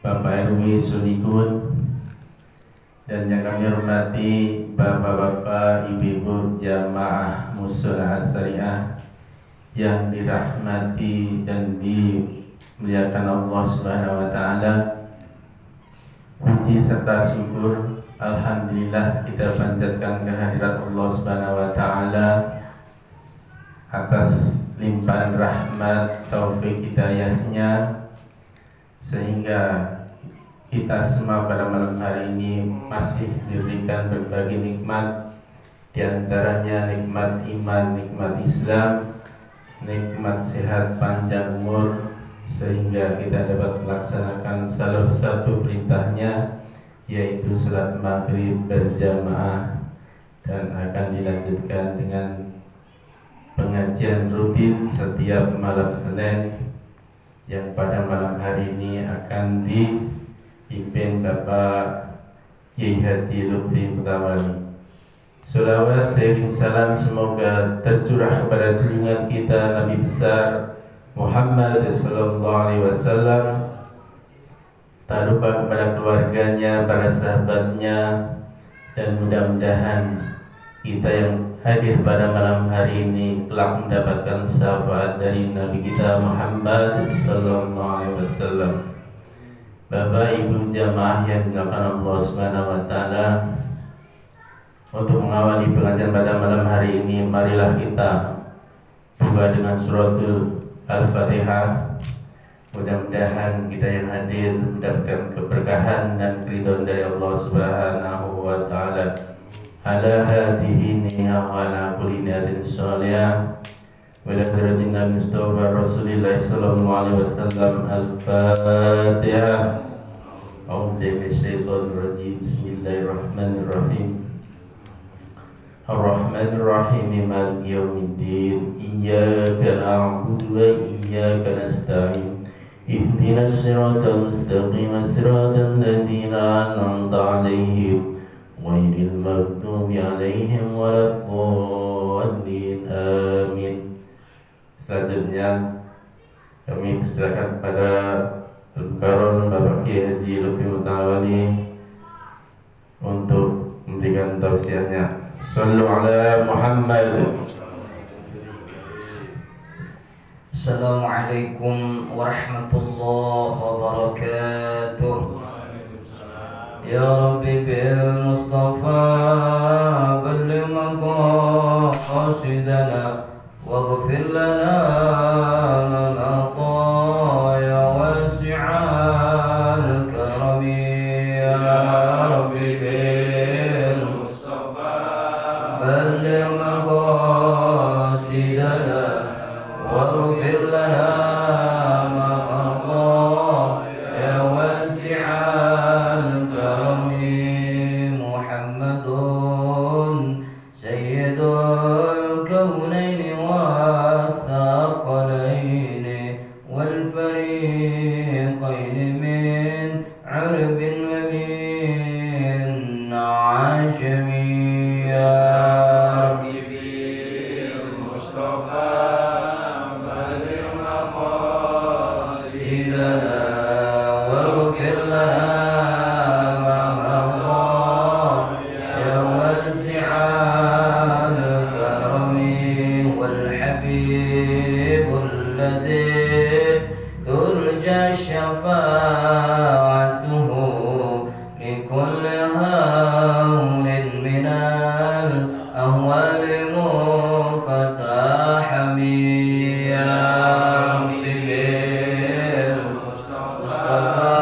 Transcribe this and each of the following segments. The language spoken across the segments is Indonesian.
Bapak RW Sulikun dan yang kami hormati Bapak-bapak, Ibu-ibu jamaah Mushola As-Syariah yang dirahmati dan dimuliakan Allah Subhanahu wa taala. Puji serta syukur alhamdulillah kita panjatkan kehadirat Allah Subhanahu wa taala atas limpahan rahmat taufik hidayahnya, sehingga kita semua pada malam hari ini masih diberikan berbagai nikmat, diantaranya nikmat iman, nikmat Islam, nikmat sehat panjang umur, sehingga kita dapat melaksanakan salah satu perintahnya, yaitu salat maghrib berjamaah, dan akan dilanjutkan dengan pengajian rutin setiap malam Senin yang pada malam hari ini akan dipimpin Bapak Kiai Haji Lutfi Mutawali. Salawat seiring salam semoga tercurah kepada junjungan kita Nabi besar Muhammad sallallahu alaihi wasallam, tak lupa kepada keluarganya, para sahabatnya, dan mudah-mudahan kita yang hadir pada malam hari ini telah mendapatkan syafaat dari Nabi kita Muhammad sallallahu alaihi wasallam. Bapak Ibu jamaah yang dimuliakan Allah Subhanahu wa taala, untuk mengawali pengajian pada malam hari ini, marilah kita buka dengan suratul Al-Fatihah. Mudah-mudahan kita yang hadir mendapatkan keberkahan dan keridhaan dari Allah Subhanahu wa taala. Ala hadihi niya wa ala kulli niyatin sholiyah wa ala daratin Nabi Mustafa Rasulillah sallallahu alaihi wasallam. Al-Fatihah. A'udzu billahi minasyaitonir rajim. Bismillahirrahmanirrahim. Ar-Rahmanir Rahim, Maliki yaumiddin. Iyyaka na'budu wa iyyaka nasta'in. Ihdinas siratal mustaqim, siratal ladzina an'amta 'alaihim ghairil maghdubi 'alaihim waladdallin. Amin. Selanjutnya kami persilakan pada Al-Karon Bapak Kiai Haji Lutfi Mutawali untuk memberikan tausiahnya. Sallu ala Muhammad. Assalamualaikum warahmatullahi wabarakatuh. Ya Rabbi bil Mustafa balligh maqasidana waghfir lana ma mata ya wasi'al karami. Ya Rabbi bil Mustafa balligh maqasidana waghfir lana ma mata ya wasi'al karami. Muhammadun sayyidul kaunaini was-saqalaini wal fariqaini min 'arabin wa min 'ajami. Ya Rabbi bil Mustafa balligh maqasidana waghfir lana ma mada ya wasi'al karami. Wal habibul ladzi turja syafa'atuhu likulli hawlin minal ahwali muqtahami. Ya Rabbi bil Mustafa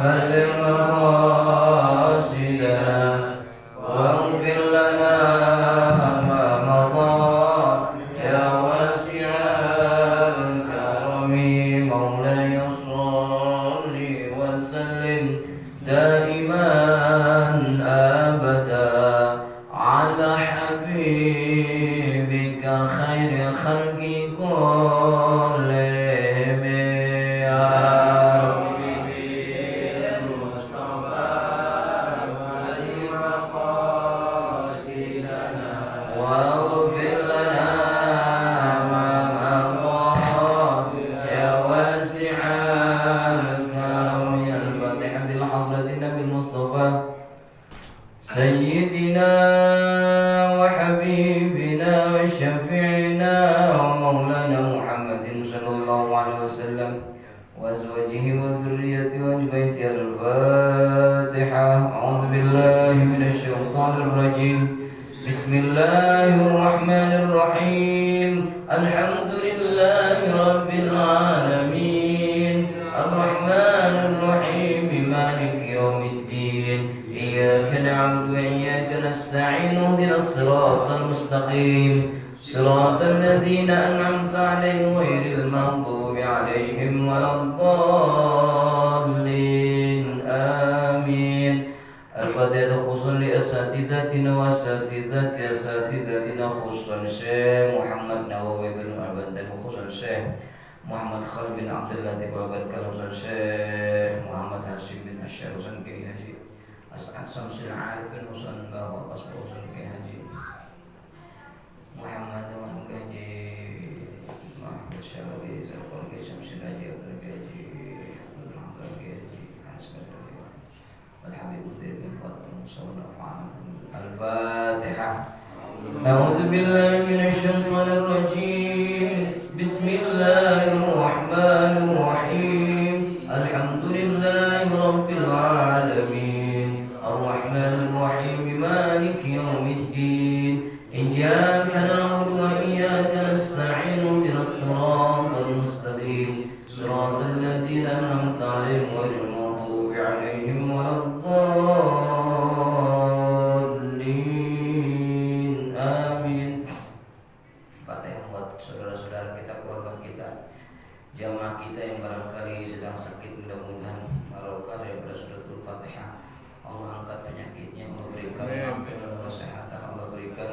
balligh maqasidana waghfir lana ma mada ya wasi'al karami. Maulaya shalli wa sallim daiman abada ala habibika khairi khalqi kullihim. Ya Rabbi bil Mustafa balligh maqasidana waghfir lana ma mada ya wasi'al الكرم الفاتحة بالحضرة النبي المصطفى سيدنا وحبيبنا وشفيعنا ومولانا محمد صلى الله عليه وسلم وأزواجه وذريته والبيت الفاتحة. أعوذ بالله من الشيطان الرجيم. بسم الله الرحمن الرحيم. الحمد لله رب العالمين الرحمن الرحيم مالك يوم الدين إياك نعبد وإياك نستعين اهدنا الصراط المستقيم صراط الذين أنعمت عليهم غير المغضوب عليهم ولا الضالين آمين. الفاتحة خصوصا لأساتذتنا وأساتذتنا خصوصا الشيخ محمد نووي بن أبان خصوصا الشيخ محمد خالد بن عبد اللطيف وأبان خصوصا الشيخ محمد هاشم بن أشار خصوصا كي هاجي أسعد شمس العارفين خصوصا بابا أصبح خصوصا كي هاجي محمد وانجاجي محمد شاوي زرقون كي شمس الناجي وتركاجي ودرعم تركاجي خانس بدري والحبيب مدير بن فاطمة مصورنا وفعنا الفاتحة. أعوذ بالله من الشيطان الرجيم. بسم الله الرحمن الرحيم. الحمد لله رب العالمين الرحمن الرحيم مالك يوم الدين إياك نعبد وإياك نستعين اهدنا الصراط المستقيم صراط الذين أنعمت عليهم غير المغضوب عليهم ولا الضالين آمين. Fatihah buat saudara-saudara kita, keluarga kita, jamaah kita yang barangkali sedang sakit, mudah-mudahan barokah daripada suratul Fatihah. Allah angkat penyakitnya, Allah berikan kesehatan, Allah berikan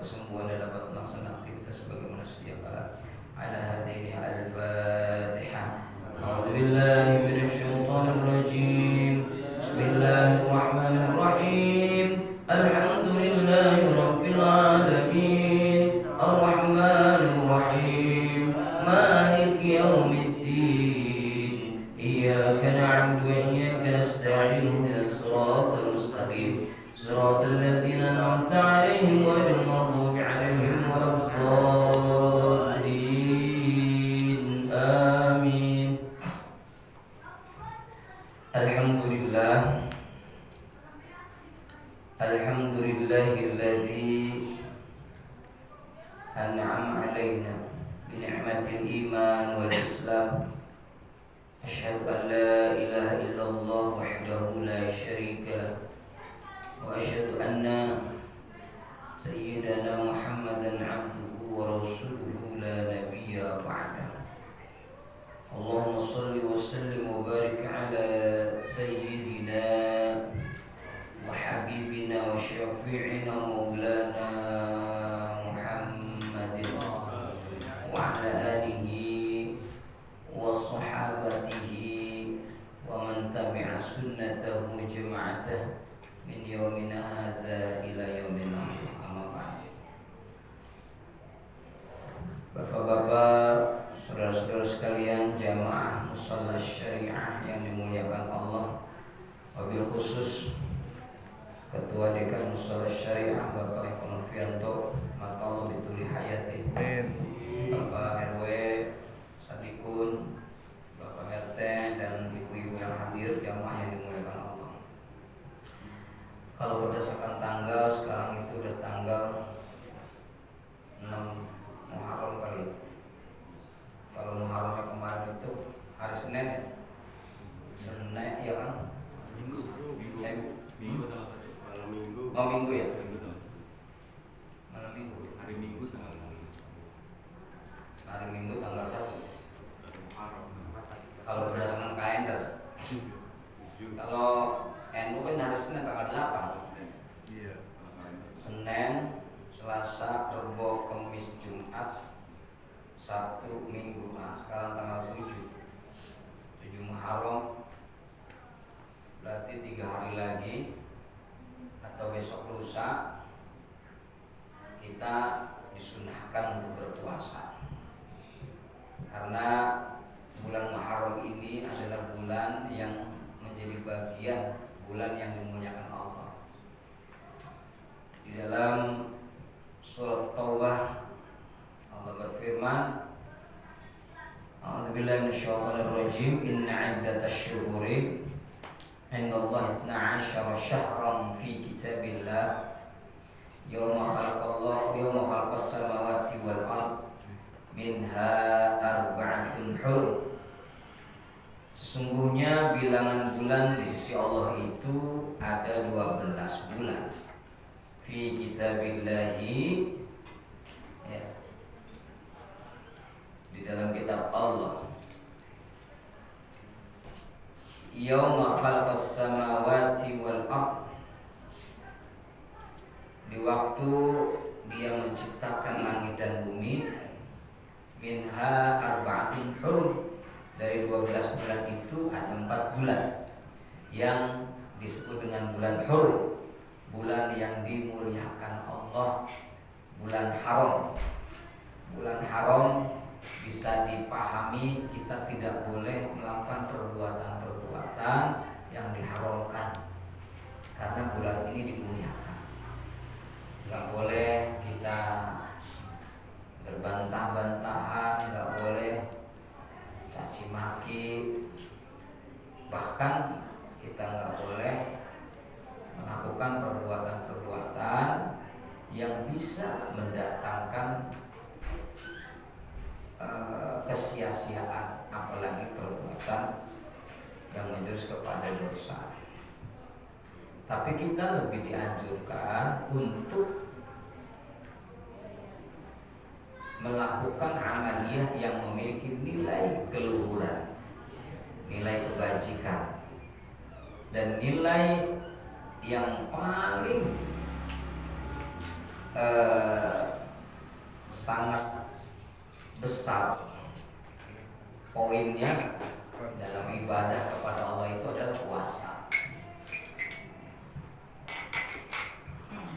kesembuhan dan dapat melaksanakan aktivitas sebagaimana sedia kala. Ala hadhihi al-Fatihah. A'udzu billahi minasy syaithanir rajim. Bismillahirrahmanirrahim. Alhamdulillahi rabbil alamin arrahmanir rahim maliki yaumiddin iyyaka na'budu wa iyyaka nasta'in ihdinas siratal mustaqim siratal ladzina an'amta 'alaihim ghairil maghdubi 'alaihim waladdallin amin. Alhamdulillah alhamdulillahilladzi an'ama 'alaina bi ni'matil iman wal islam. Asyhadu an la ilaha illallah wahdahu la syarika lah wa asyhadu anna sayyidana Muhammadan 'abduhu wa rasuluhu la nabiyya ba'dah. Allahumma shalli wa sallim wa barik ala sayyidina wa habibina wa syafi'ina maulana Muhammadin wa ala alihi wa sahabatihi wa man tabi'a sunnatahu jama'atah min yaumina hadza ila yaumin akhir. Amma ba'd. Bapak-bapak, saudara-saudara sekalian, jamaah musalla syariah yang dimuliakan Allah, wabil khusus Ketua Dekan Musalla Syariah Bapak Eko Nurfianto, Matallah bituli hayati, Bapak RW Sadikun, Bapak RT dan ibu-ibu yang hadir, jamaah yang dimuliakan Allah. Kalau berdasarkan tanggal, sekarang itu udah tanggal 6 Muharram kali. Kalau Muharramnya kemarin itu hari Senin ya? Senin ya kan? Minggu malam minggu. Oh minggu ya? Malam minggu. Hari Minggu tanggal 1. Kalau berdasarkan kalender. Kalau NU kan hari Senin tanggal 8. Iya. Senin, Selasa, Rabu, Kamis, Jumat, Sabtu, Minggu. Nah, sekarang tanggal 7 Muharram. Berarti 3 hari lagi atau besok lusa kita disunahkan untuk berpuasa. Karena bulan yang menjadi bagian bulan yang dimuliakan Allah. Di dalam surat Taubah Allah berfirman, A'udzubillahi minasyaitonir rajim, inna 'iddatasy syuhuri 'indallahi 12 syahran fi kitabillah yawma khalaqas samawati wal ard minha arba'atun hurum. Sesungguhnya bilangan bulan di sisi Allah itu ada 12 bulan. Fi kitabillahi, ya, di dalam kitab Allah. Yauma khalaqas samawati wal ard, di waktu Dia menciptakan langit dan bumi. Minha arba'atun hurum, dari 12 bulan itu ada 4 bulan yang disebut dengan bulan hurum, bulan yang dimuliakan Allah, bulan haram. Bulan haram bisa dipahami kita tidak boleh melakukan perbuatan-perbuatan yang diharamkan, karena bulan ini dimuliakan. Gak boleh kita berbantah-bantahan, gak boleh caci maki, bahkan kita gak boleh melakukan perbuatan-perbuatan yang bisa mendatangkan kesia-siaan, apalagi perbuatan yang menjurus kepada dosa. Tapi kita lebih dianjurkan untuk melakukan amaliyah yang memiliki nilai keluhuran, nilai kebajikan, dan nilai yang paling sangat besar poinnya dalam ibadah kepada Allah itu adalah puasa.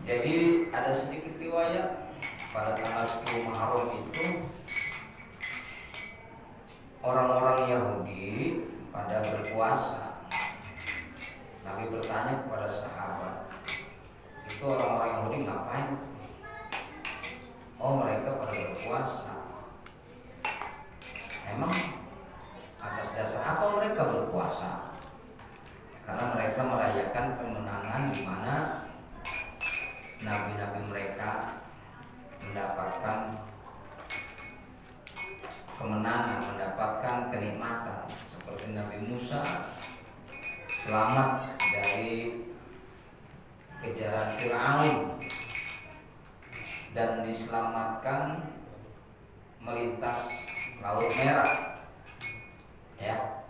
Jadi ada sedikit riwayat pada tanggal 10 Muharram itu orang-orang Yahudi pada berpuasa. Nabi bertanya kepada sahabat, itu orang-orang Yahudi ngapain? Oh, mereka pada berpuasa. Emang atas dasar apa mereka berpuasa? Karena mereka merayakan kemenangan di mana nabi-nabi mereka mendapatkan kemenangan, mendapatkan kenikmatan, seperti Nabi Musa selamat dari kejaran Firaun dan diselamatkan melintas Laut Merah. Ya,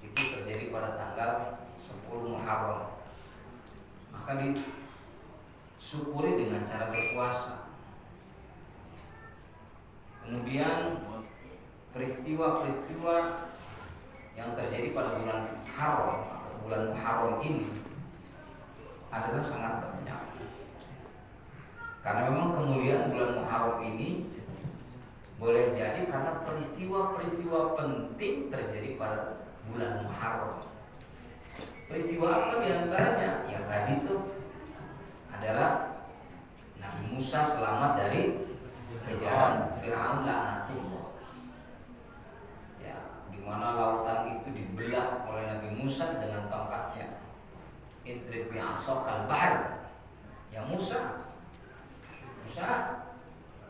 itu terjadi pada tanggal 10 Muharram. Maka disyukuri dengan cara berpuasa. Kemudian peristiwa-peristiwa yang terjadi pada bulan Haram atau bulan Muharram ini adalah sangat banyak. Karena memang kemuliaan bulan Muharram ini boleh jadi karena peristiwa-peristiwa penting terjadi pada bulan Muharram. Peristiwa apa diantaranya? Yang tadi itu adalah Nabi Musa selamat dari kejaran Firaun laknatullah. Ya, di mana lautan itu dibelah oleh Nabi Musa dengan tongkatnya. Idrib bi'asokal bahr. Ya Musa,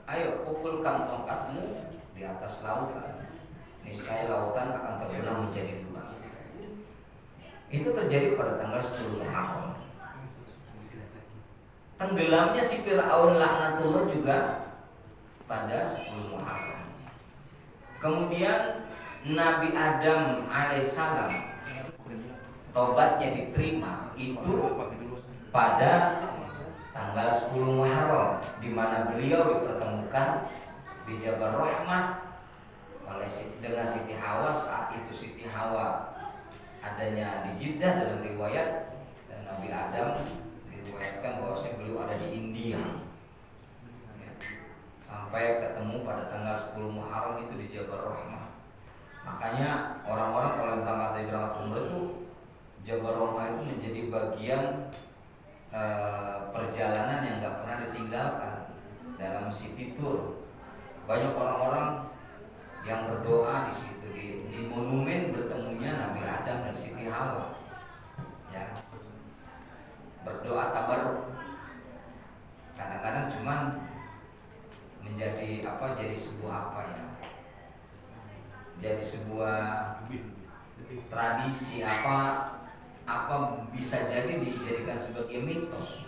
ayo pukulkan tongkatmu di atas lautan. Niscaya lautan akan terbelah menjadi 2. Itu terjadi pada tanggal 10 Muharram. Tenggelamnya si Fir'aun laknatullah juga pada 10 Muharram. Kemudian Nabi Adam alaihissalam tobatnya diterima itu pada tanggal 10 Muharram, di mana beliau dipertemukan di Jabal Rahmah dengan Siti Hawa. Saat itu Siti Hawa adanya di Jeddah dalam riwayat, dan Nabi Adam diriwayatkan bahwasanya beliau ada di India. Sampai ketemu pada tanggal 10 Muharram itu di Jabal Rahmah. Makanya orang-orang kalau yang berangkat umroh itu Jabal Rahmah itu menjadi bagian perjalanan yang nggak pernah ditinggalkan dalam city tour. Banyak orang-orang yang berdoa di situ di monumen bertemunya Nabi Adam dan Siti Hawa. Ya, berdoa tabarruk. Kadang-kadang cuman menjadi jadi sebuah jadi sebuah tradisi bisa jadi dijadikan sebagai mitos.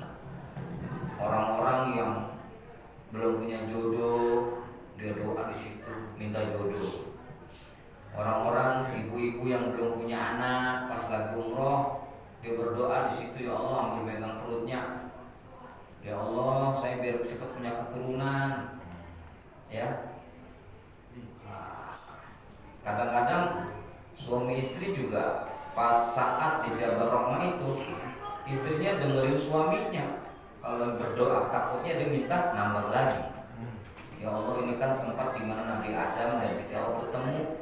Orang-orang yang belum punya jodoh dia doa di situ minta jodoh. Orang-orang ibu-ibu yang belum punya anak pas lagi umroh dia berdoa di situ, ya Allah ambil megang perutnya, ya Allah saya biar cepat punya keturunan. Ya, kadang-kadang suami istri juga pas saat di Jabal Rahmah itu istrinya dengerin suaminya kalau berdoa, takutnya dia minta nambah lagi. Ya Allah ini kan tempat di mana Nabi Adam dan Siti Hawa bertemu.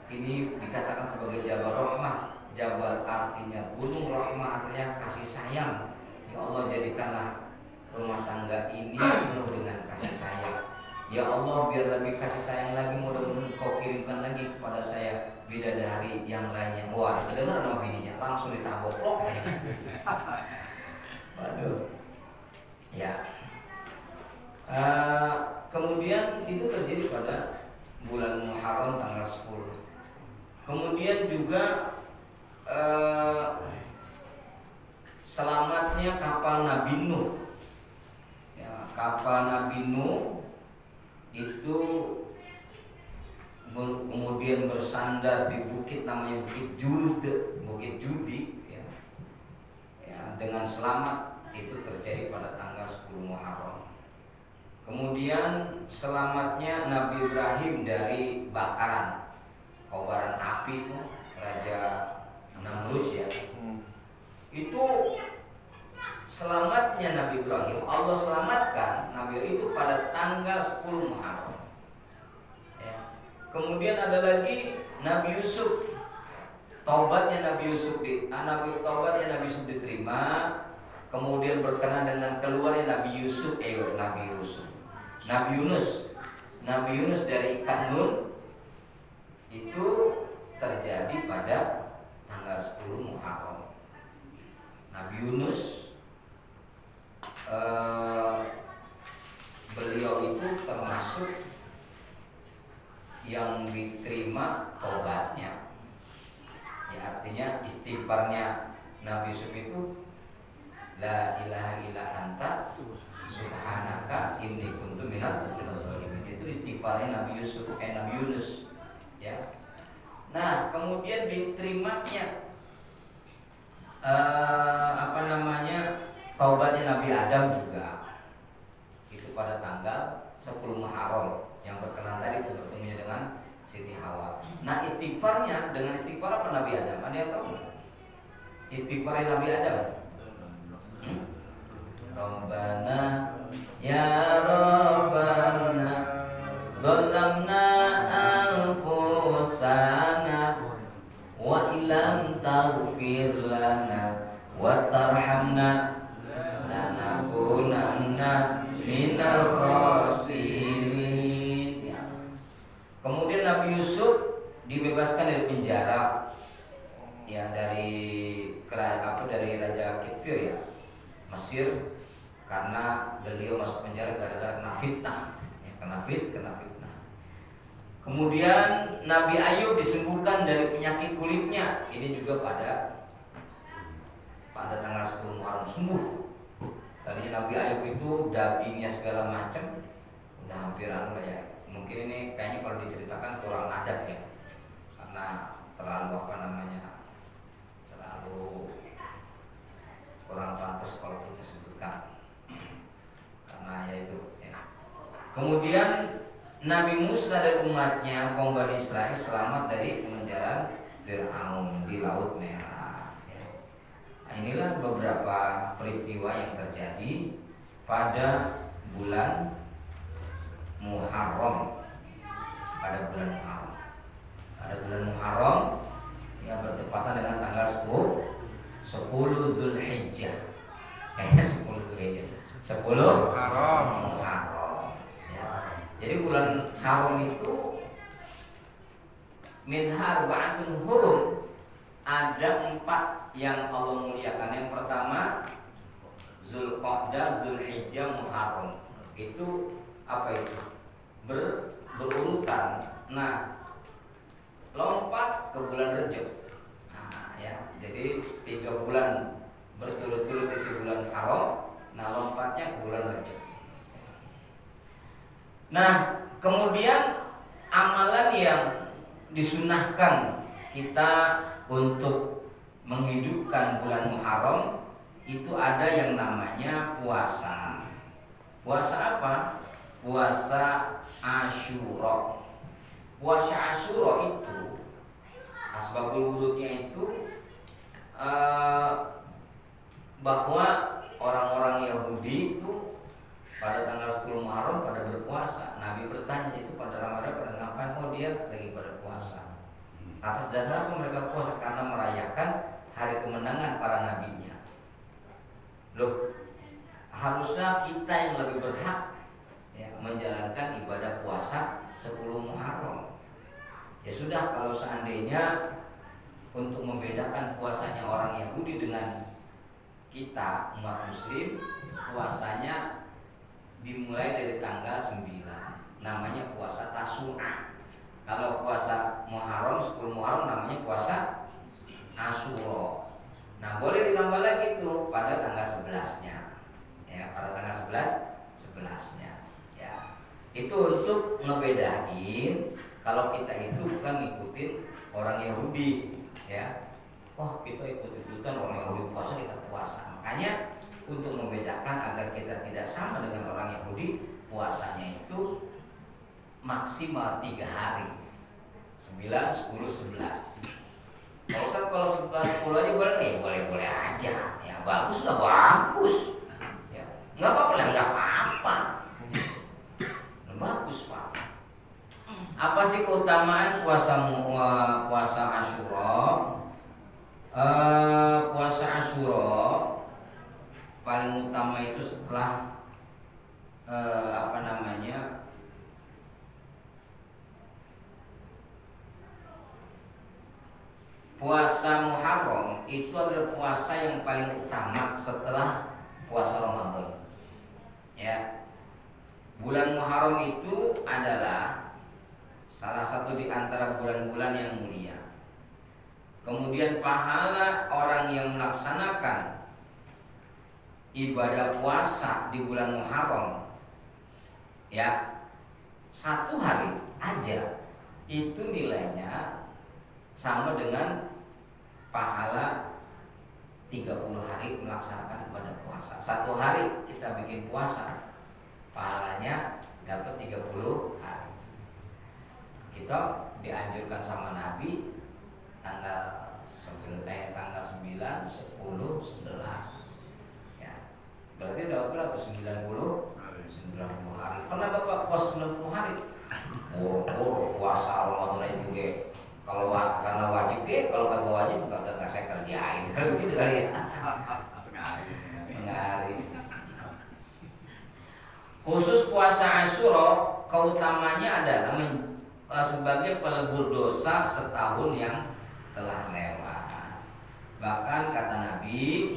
Ini dikatakan sebagai Jabal Rahmah. Jabal artinya gunung, Rahmah artinya kasih sayang. Ya Allah jadikanlah rumah tangga ini penuh dengan kasih sayang. Ya Allah biar lebih kasih sayang lagi, mudah-mudahan Kau kirimkan lagi kepada saya bidadari yang lainnya. Wah, kedengaran sama bininya, langsung ditabok loh. Waduh. Ya. Kemudian itu terjadi pada bulan Muharram tanggal 10. Kemudian juga selamatnya kapal Nabi Nuh. Ya, kapal Nabi Nuh itu kemudian bersandar di bukit namanya Bukit Judi ya. Ya, dengan selamat itu terjadi pada tanggal 10 Muharram. Kemudian selamatnya Nabi Ibrahim dari kobaran api itu Raja Namrud ya. Itu selamatnya Nabi Ibrahim, Allah selamatkan Nabi itu pada tanggal 10 Muharram. Ya. Kemudian ada lagi Nabi Yusuf. Taubatnya Nabi Yusuf diterima. Kemudian berkenan dengan keluarnya Nabi Yunus dari ikan Nun itu terjadi pada tanggal 10 Muharram. Nabi Yunus beliau itu termasuk yang diterima taubatnya. Ya, artinya istighfarnya Nabi Yusuf itu la ilaha illa anta subhanaka inni kuntu minadz zalimin. Itu istighfarnya Nabi Yunus ya. Nah, kemudian diterimanya taubatnya Nabi Adam juga itu pada tanggal 10 Muharram yang berkenan tadi itu bertemunya dengan Siti Hawa. Nah, istighfarnya dengan istighfar apa Nabi Adam? Ada yang tahu nggak? Istighfarnya Nabi Adam. Rabbana ya Rabbana zalamna anfusana wa illam taghfir lana wa tarhamna lanakunanna minal khasirin ya. Kemudian Nabi Yusuf dibebaskan dari penjara ya, dari Raja Kifir ya, Mesir, karena beliau masuk penjara gara-gara kena fitnah ya, kena fitnah. Kemudian Nabi Ayub disembuhkan dari penyakit kulitnya. Ini juga pada tanggal 10 Muharram sembuh. Tadinya Nabi Ayub itu dagingnya segala macam udah hampir ya. Mungkin ini kayaknya kalau diceritakan kurang adab ya, karena terlalu kurang pantas kalau kita sebutkan, karena ya itu ya. Kemudian Nabi Musa dan umatnya kaum Bani Israel selamat dari pengejaran Fir'aun di Laut Merah ya. Nah, inilah beberapa peristiwa yang terjadi pada bulan Muharram. pada bulan Muharram ya bertepatan dengan tanggal 10 Zulhijjah. 10 Zulhijjah. 10 Muharram. Ya. Jadi bulan haram itu minha arba'atun hurum. Ada 4 yang Allah muliakan. Yang pertama Zulqa'dah, Zulhijjah, Muharram. Itu apa itu? Berurutan. Nah, lompat ke bulan Rajab. Nah, ya. Jadi 3 bulan berturut-turut itu bulan haram. Nah, lompatnya ke bulan Rajab. Nah, kemudian amalan yang disunahkan kita untuk menghidupkan bulan Muharram itu ada yang namanya puasa. Puasa apa? Puasa Asyura. Puasa Asyura itu asbabul wurudnya itu bahwa orang-orang Yahudi itu pada tanggal 10 Muharram pada berpuasa. Nabi bertanya itu pada Ramadan pada ngapain? Oh, dia lagi pada puasa. Atas dasar apa mereka puasa? Karena merayakan hari kemenangan para nabinya. Loh, harusnya kita yang lebih berhak ya, menjalankan ibadah puasa 10 Muharram. Ya sudah, kalau seandainya untuk membedakan puasanya orang Yahudi dengan kita umat Muslim, puasanya dimulai dari tanggal 9. Namanya puasa Tasu'a. Kalau puasa Muharram 10 Muharram namanya puasa Asyura. Nah, boleh ditambah lagi tuh pada tanggal 11-nya. Ya, pada tanggal 11-nya. Ya. Itu untuk ngebedain kalau kita itu bukan ngikutin orang Yahudi, ya. Oh, kita ikut-ikutan orang Yahudi puasa, kita puasa. Makanya untuk membedakan agar kita tidak sama dengan orang Yahudi, puasanya itu maksimal 3 hari. 9, 10, 11. Kalau 11, 10 aja boleh nggak? Ya boleh-boleh aja. Ya bagus nggak bagus. Ya nggak apa-apa lah, nggak apa-apa. Ya, bagus Pak. Apa sih keutamaan puasa Asyura? Puasa Asyura paling utama itu setelah puasa Muharram itu adalah puasa yang paling utama setelah puasa Ramadan. Ya. Bulan Muharram itu adalah salah satu di antara bulan-bulan yang mulia. Kemudian pahala orang yang melaksanakan ibadah puasa di bulan Muharram, ya, 1 hari aja itu nilainya sama dengan pahala 30 hari melaksanakan ibadah puasa. 1 hari kita bikin puasa, pahalanya dapat 30 hari. Kita dianjurkan sama Nabi tanggal 9, 10, 11. Ya. Berarti udah berapa? 90 hari. Pernah Bapak puasa 90 hari? Puasa Ramadan juga. Kalau karena wajib kalau kagak wajib kagak saya kerjain. Kalau gitu kali ya. Setengah hari. Khusus puasa Asyura keutamanya adalah sebagai pelebur dosa setahun yang telah lewat. Bahkan kata Nabi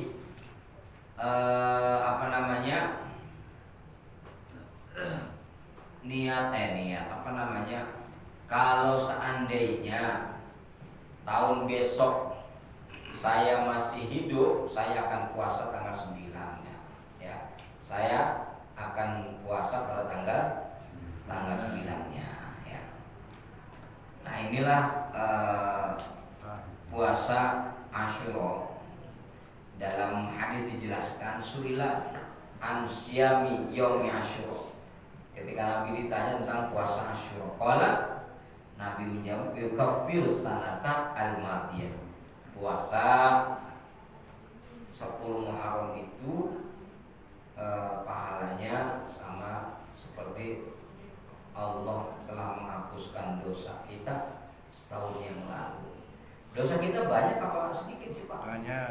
kalau seandainya tahun besok saya masih hidup, saya akan puasa tanggal 9 ya. Saya akan puasa pada tanggal 9-nya ya. Nah, inilah puasa Asyura. Dalam hadis dijelaskan suila an siyami yaumi Asyura. Ketika Nabi ditanya tentang puasa Asyura, qala, Nabi menjawab yukaffir sanata al-madiyah. Puasa 10 Muharram itu pahalanya sama seperti Allah telah menghapuskan dosa kita setahun yang lalu. Dosa kita banyak apa sedikit sih Pak? Banyak.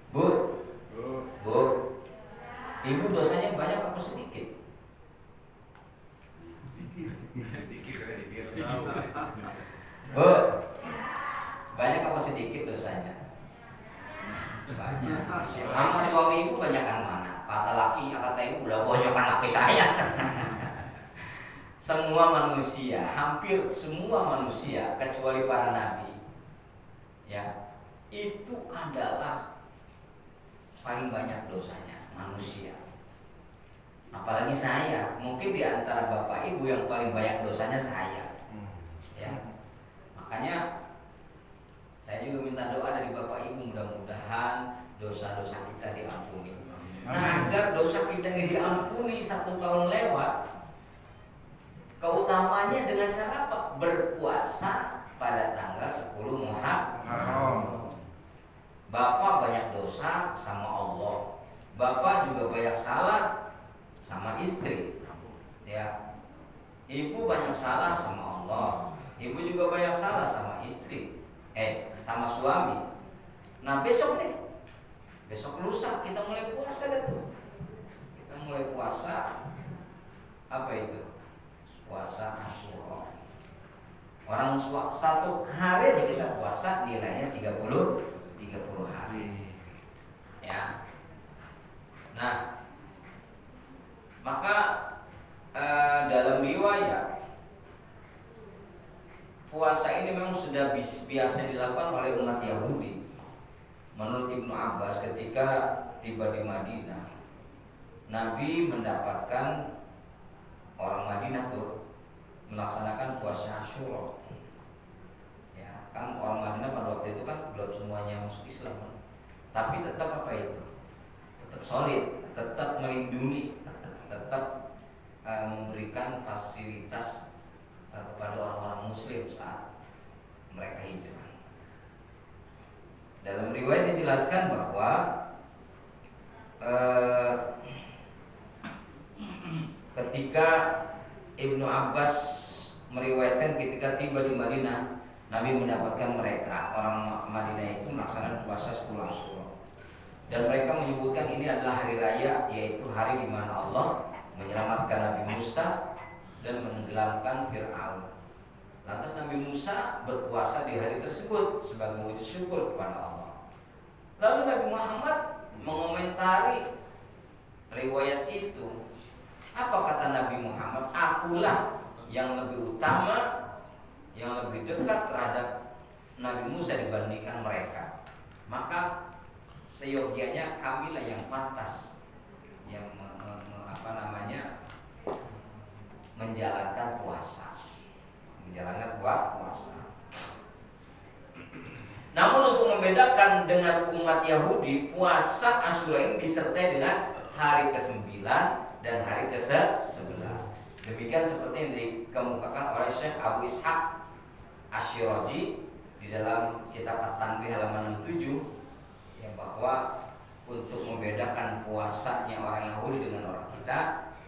Bu, Bu, Ibu dosanya banyak apa sedikit? Bu, banyak apa sedikit dosanya? Banyak. Sama suami ibu banyakan mana? Kata lakinya, kata ibu, lah banyakan laki saya. Semua manusia, hampir semua manusia kecuali para nabi, ya, itu adalah paling banyak dosanya manusia. Apalagi saya, mungkin di antara bapak ibu yang paling banyak dosanya saya, ya. Makanya saya juga minta doa dari bapak ibu, mudah-mudahan dosa-dosa kita diampuni. Nah, agar dosa kita ini diampuni 1 tahun lewat, keutamanya dengan cara apa? Berpuasa pada tanggal 10 Muharram. Bapak banyak dosa sama Allah, bapak juga banyak salah sama istri, ya. Ibu banyak salah sama Allah, ibu juga banyak salah sama istri, sama suami. Nah besok lusa kita mulai puasa dah tuh. Kita mulai puasa apa itu? Puasa Asyura. Orang satu hari aja kita puasa nilainya 30 hari. Ya. Nah, maka dalam riwayat puasa ini memang sudah biasa dilakukan oleh umat Yahudi. Menurut Ibnu Abbas, ketika tiba di Madinah, Nabi mendapatkan orang Madinah tuh melaksanakan puasa Asyura. Ya, kan orang Madinah pada waktu itu kan belum semuanya masuk Islam, tapi tetap apa itu? Tetap solid, tetap melindungi, tetap memberikan fasilitas kepada orang-orang Muslim saat mereka hijrah. Dalam riwayat dijelaskan bahwa ketika Ibnu Abbas meriwayatkan ketika tiba di Madinah, Nabi mendapatkan mereka orang Madinah itu melaksanakan puasa 10 Asyura, dan mereka menyebutkan ini adalah hari raya, yaitu hari di mana Allah menyelamatkan Nabi Musa dan menenggelamkan Fir'aun. Lantas Nabi Musa berpuasa di hari tersebut sebagai wujud syukur kepada Allah. Lalu Nabi Muhammad mengomentari riwayat itu. Apa kata Nabi Muhammad? Akulah yang lebih utama, yang lebih dekat terhadap Nabi Musa dibandingkan mereka. Maka seyogianya kamilah yang pantas yang menjalankan puasa. Namun untuk membedakan dengan umat Yahudi, puasa Asyura ini disertai dengan hari ke-9 dan hari ke-11. Demikian seperti yang dikemukakan oleh Syekh Abu Ishaq Asy-Syirazi di dalam kitab At-Tanbih halaman 7, ya, bahwa untuk membedakan puasanya orang Yahudi dengan orang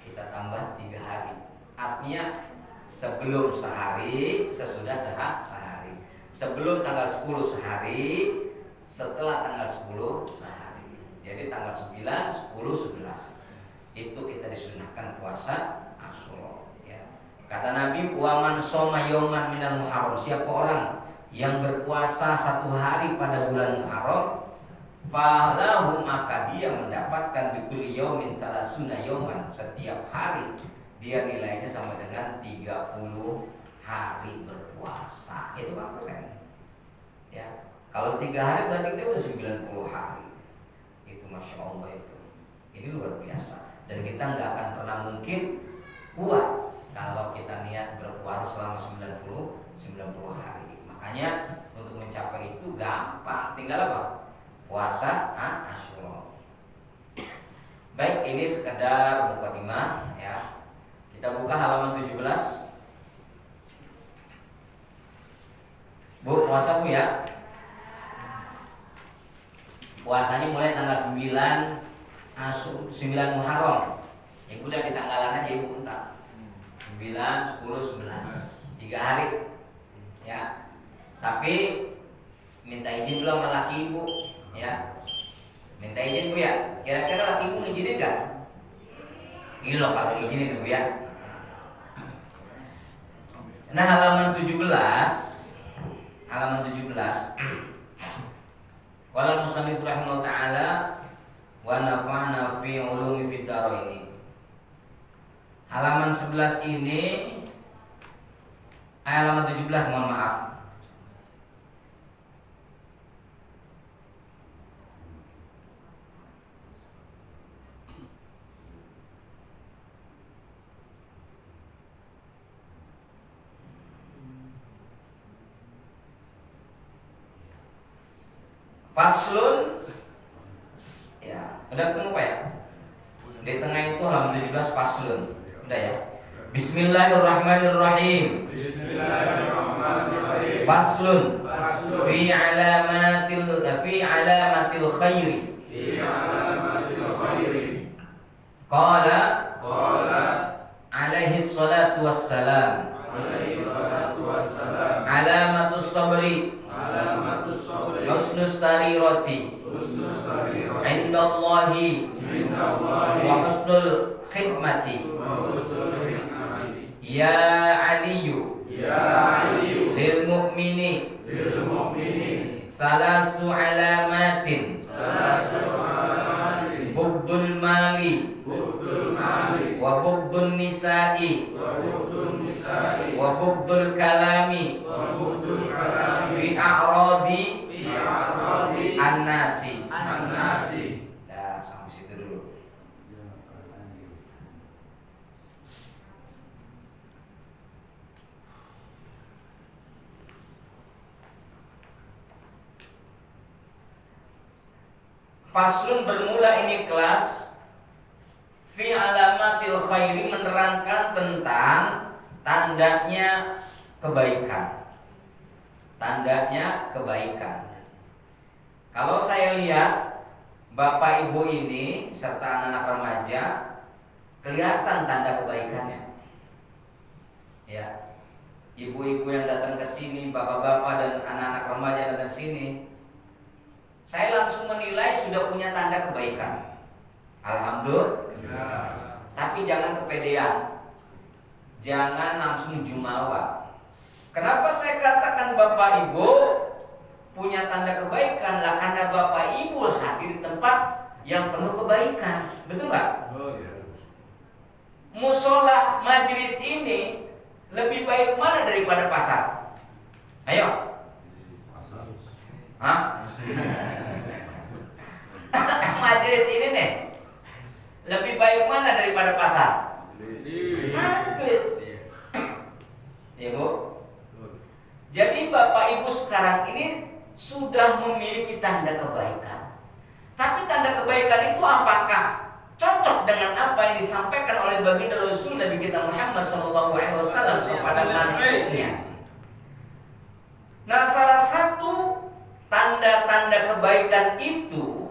kita tambah 3 hari. Artinya sebelum sehari, sesudah sehari. Sebelum tanggal 10 sehari, setelah tanggal 10 sehari. Jadi tanggal 9, 10, 11 itu kita disunahkan puasa Asyura, ya. Kata Nabi, "Wa man shoma yawman minal Muharram." Siapa orang yang berpuasa 1 hari pada bulan Muharram, falahu, maka dia mendapatkan bikulli yaumin salasuna yauman, setiap hari dia nilainya sama dengan 30 hari berpuasa. Itu kan keren, ya. Kalau 3 hari berarti dia udah 90 hari. Itu Masya Allah itu. Ini luar biasa. Dan kita nggak akan pernah mungkin kuat kalau kita niat berpuasa selama 90 hari. Makanya untuk mencapai itu gampang. Tinggal apa? Puasa Asyura. Baik, ini sekedar mukadimah, ya. Kita buka halaman 17. Bu, puasa Bu ya. Puasanya mulai tanggal 9 Muharram. Ibu udah di tanggalan aja Ibu, entar 9, 10, 11 3 hari, ya. Tapi minta izin dulu sama laki ibu, ya. Minta izin Bu ya. Kira-kira laki ibu ngizinin nggak? Gila kagak ngizinin Bu ya. Nah, halaman 17 qala al-musannif rahimahullah ta'ala wa nafa'na fi ulumi fid dharaini. Halaman 11 ini halaman 17, mohon maaf. Faslun, ya, udah ketemu Pak ya? Di tengah itu halaman 17 faslun, udah ya. Bismillahirrahmanirrahim. Faslun fi alamatil khairi. Qala alaihi salatu wassalam. Alamatus sabri husnus sarirati indallahi wa husnul khidmati. Ya aliyu lil mu'mini salasu alamatin bugdul mali wa bugdul nisa'i wa bugdul kalami fi a'radi an-nasi. Nah, sampai situ dulu. Faslun bermula ini kelas fi alamatil khairi, menerangkan tentang tandanya kebaikan. Tandanya kebaikan. Kalau saya lihat Bapak Ibu ini serta anak-anak remaja, kelihatan tanda kebaikannya. Ya. Ibu-ibu yang datang ke sini, bapak-bapak dan anak-anak remaja yang datang ke sini, saya langsung menilai sudah punya tanda kebaikan. Alhamdulillah. Tapi jangan kepedean. Jangan langsung jumawa. Kenapa saya katakan Bapak Ibu punya tanda kebaikan? Lah karena Bapak Ibu hadir di tempat yang penuh kebaikan. Betul nggak? Oh iya. Musola majelis ini lebih baik mana daripada pasar? Ayo. Hah? Majelis ini nih lebih baik mana daripada pasar? Majelis. Ya Bu. Jadi Bapak Ibu sekarang ini sudah memiliki tanda kebaikan. Tapi tanda kebaikan itu apakah cocok dengan apa yang disampaikan oleh baginda Rasul Nabi kita Muhammad SAW kepada mantunya? Nah, salah satu tanda-tanda kebaikan itu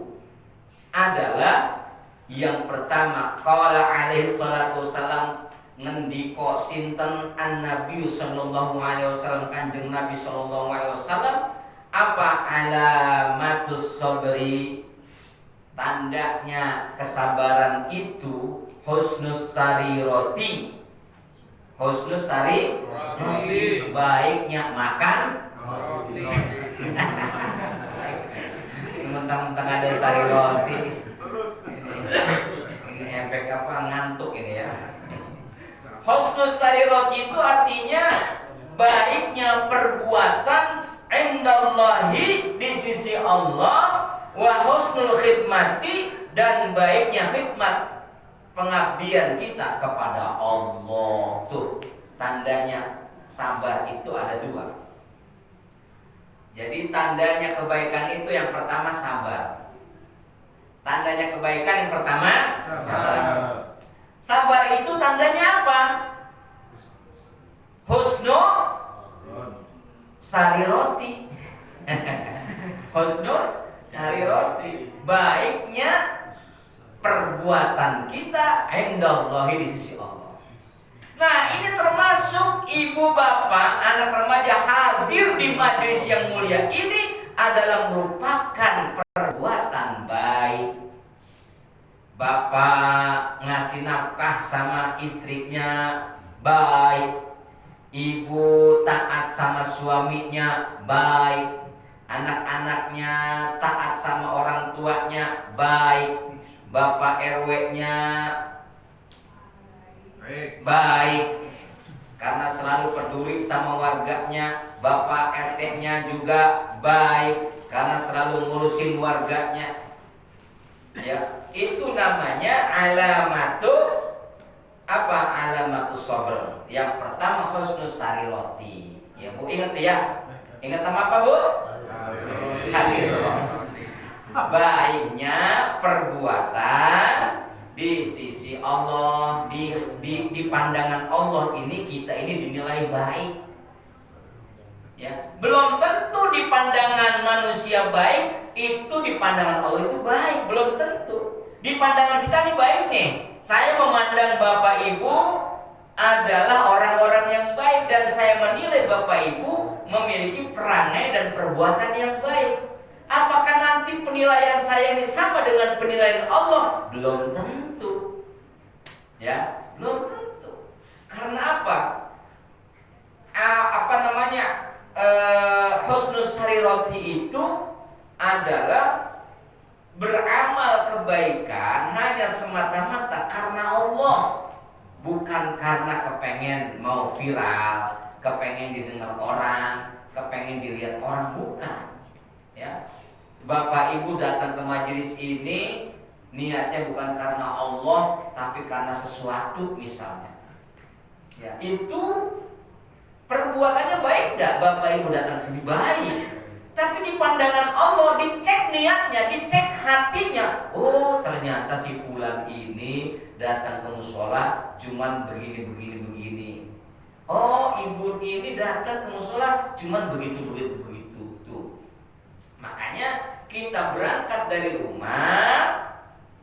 adalah yang pertama, qala alaihi salatu wassalam, ngendiko sinten an-nabi sallallahu alaihi wasallam, kanjeng Nabi sallallahu alaihi wasallam, apa alamatus sabri, tandanya kesabaran itu husnus sariroti. Husnus sariroti, baiknya makan roti. Mentang-mentang ada sari roti. Ini efek apa, ngantuk ini ya. Husnus sariroti itu artinya baiknya perbuatan indallahi, di sisi Allah, wa husnul khidmati, dan baiknya khidmat pengabdian kita kepada Allah. Tuh, tandanya sabar itu ada dua. Jadi tandanya kebaikan itu yang pertama sabar. Tandanya kebaikan yang pertama sabar. Sabar itu tandanya apa? Husnu sariroti. Husnus sariroti, baiknya perbuatan kita indallahi, di sisi Allah. Nah, ini termasuk ibu bapak, anak remaja hadir di majelis yang mulia ini adalah merupakan perbuatan baik. Bapak ngasih nafkah sama istrinya baik, ibu taat sama suaminya baik, anak-anaknya taat sama orang tuanya baik, bapak RW-nya baik karena selalu peduli sama warganya, bapak RT-nya juga baik karena selalu ngurusin warganya. Ya, itu namanya alamatu apa? Alamatu sabr. Yang pertama husnus sariroti. Ya Bu, ingat ya. Ingat sama apa Bu? Sariroti. Baiknya perbuatan di sisi Allah, di pandangan Allah ini kita ini dinilai baik. Ya, belum tentu di pandangan manusia baik, itu di pandangan Allah itu baik, belum tentu. Di pandangan kita nih baik nih. Saya memandang Bapak Ibu adalah orang-orang yang baik dan saya menilai Bapak Ibu memiliki perangai dan perbuatan yang baik. Apakah nanti penilaian saya ini sama dengan penilaian Allah? Belum tentu. Ya, belum tentu. Karena apa? Husnus sariroti itu adalah beramal kebaikan hanya semata-mata karena Allah, bukan karena kepengen mau viral, kepengen didengar orang, kepengen dilihat orang, bukan. Ya, Bapak Ibu datang ke majelis ini niatnya bukan karena Allah, tapi karena sesuatu misalnya. Ya, itu perbuatannya baik nggak? Bapak Ibu datang ke sini baik, tapi di pandangan Allah dicek niatnya, dicek hatinya. Oh, ternyata si fulan ini datang ke musola cuman begini. Oh, ibu ini datang ke musola cuman begitu. Tuh. Makanya kita berangkat dari rumah,